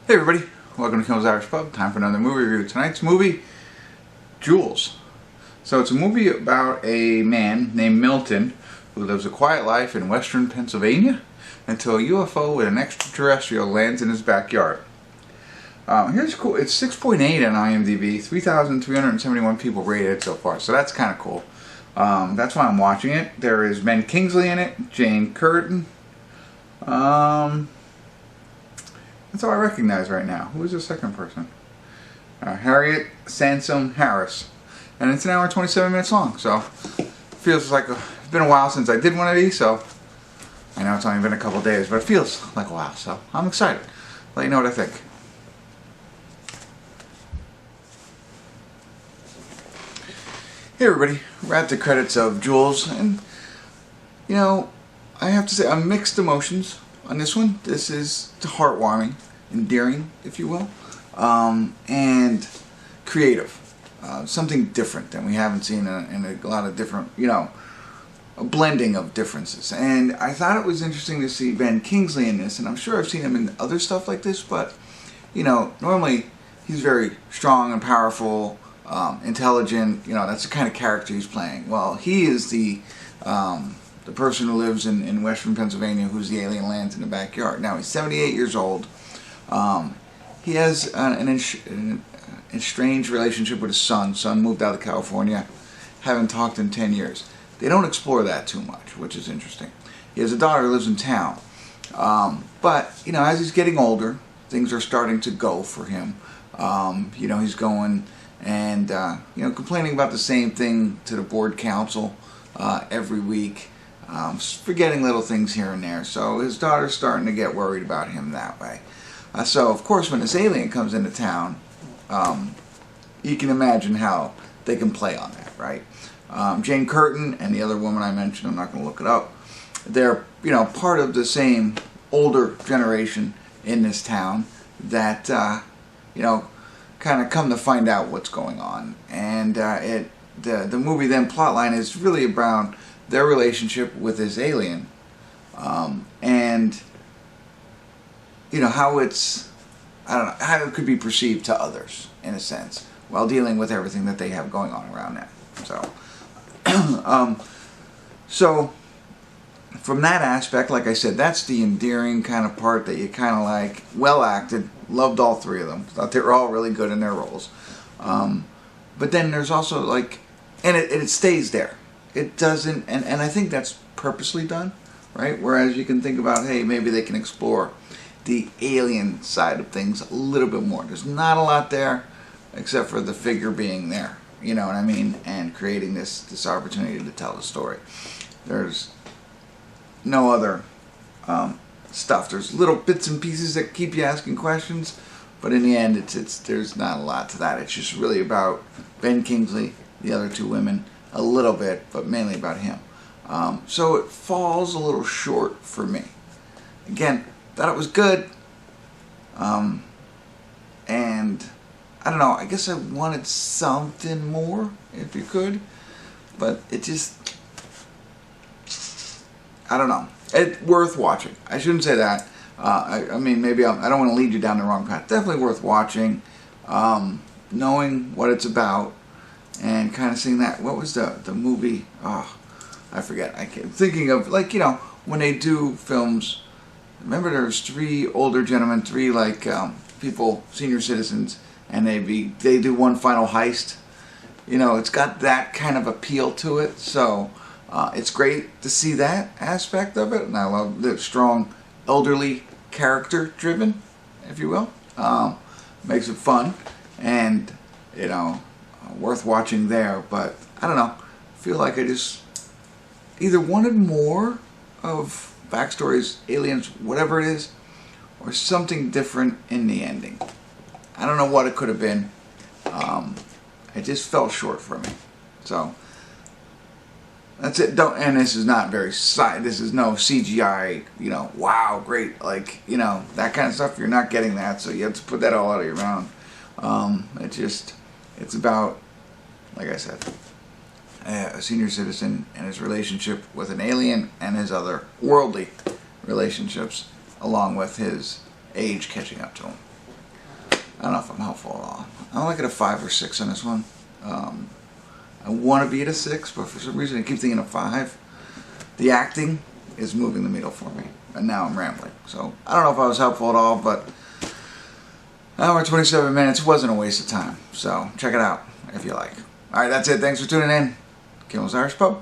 Hey everybody, welcome to Kimmel's Irish Pub. Time for another movie review. Tonight's movie, Jules. So it's a movie about a man named Milton who lives a quiet life in western Pennsylvania until a UFO with an extraterrestrial lands in his backyard. Here's cool. It's 6.8 on IMDb, 3,371 people rated it so far, so that's kind of cool. That's why I'm watching it. There is Kingsley in it, Curtin. That's all I recognize right now. Who is the second person? Harriet, Sansom, Harris. And it's an hour and 27 minutes long, so feels like it's been a while since I did one of these, so I know it's only been a couple days, but it feels like a while, so I'm excited. Let you know what I think. Hey everybody, we're at the credits of Jules, and you know, I have to say I'm mixed emotions on this one. This is heartwarming, endearing, if you will, and creative. Something different than we haven't seen in a lot of different, you know, a blending of differences. And I thought it was interesting to see Kingsley in this, and I'm sure I've seen him in other stuff like this, but, you know, normally he's very strong and powerful, intelligent, you know, that's the kind of character he's playing. Well, he is the person who lives in western Pennsylvania who's the alien lands in the backyard. Now, he's 78 years old. He has an estranged relationship with his son. Son moved out of California, haven't talked in 10 years. They don't explore that too much, which is interesting. He has a daughter who lives in town. But, you know, as he's getting older, things are starting to go for him. You know, he's going and, you know, complaining about the same thing to the board council every week. Forgetting little things here and there. So his daughter's starting to get worried about him that way. So, of course, when this alien comes into town, you can imagine how they can play on that, right? Jane Curtin and the other woman I mentioned, I'm not going to look it up, they're, you know, part of the same older generation in this town that, you know, kind of come to find out what's going on. And the movie then plotline is really about their relationship with this alien, and you know how it's, I don't know, how it could be perceived to others in a sense while dealing with everything that they have going on around them. So, so from that aspect, like I said, that's the endearing kind of part that you kind of like. Well acted, loved all three of them. Thought they were all really good in their roles. But then there's also like, and it stays there. It doesn't, and I think that's purposely done, right? Whereas you can think about, hey, maybe they can explore the alien side of things a little bit more. There's not a lot there, except for the figure being there, you know what I mean, and creating this opportunity to tell the story. There's no other stuff. There's little bits and pieces that keep you asking questions, but in the end, there's not a lot to that. It's just really about Kingsley, the other two women, a little bit, but mainly about him. So it falls a little short for me. Again, thought it was good. And I don't know, I guess I wanted something more, if you could. But it just, I don't know. It's worth watching. I shouldn't say that. I mean, maybe I don't want to lead you down the wrong path. Definitely worth watching. Knowing what it's about. And kind of seeing that, what was the movie? Oh, I forget. I keep thinking of, like, you know, when they do films. Remember, there's three older gentlemen, three like people, senior citizens, and they do one final heist. You know, it's got that kind of appeal to it. So it's great to see that aspect of it, and I love the strong elderly character driven, if you will. Makes it fun, and you know, worth watching there. But I don't know, I feel like I just either wanted more of backstories, aliens, whatever it is, or something different in the ending. I don't know what it could have been. It just fell short for me. So that's it. And this is not very this is no CGI, you know, wow, great, like, you know, that kind of stuff. You're not getting that, so you have to put that all out of your mouth. It's about, like I said, a senior citizen and his relationship with an alien and his other worldly relationships, along with his age catching up to him. I don't know if I'm helpful at all. I like it a 5 or 6 on this one. I want to be at a 6, but for some reason I keep thinking a 5. The acting is moving the needle for me, and now I'm rambling. So I don't know if I was helpful at all, but an hour and 27 minutes wasn't a waste of time. So check it out if you like. All right, that's it. Thanks for tuning in. Kimmel's Irish Pub.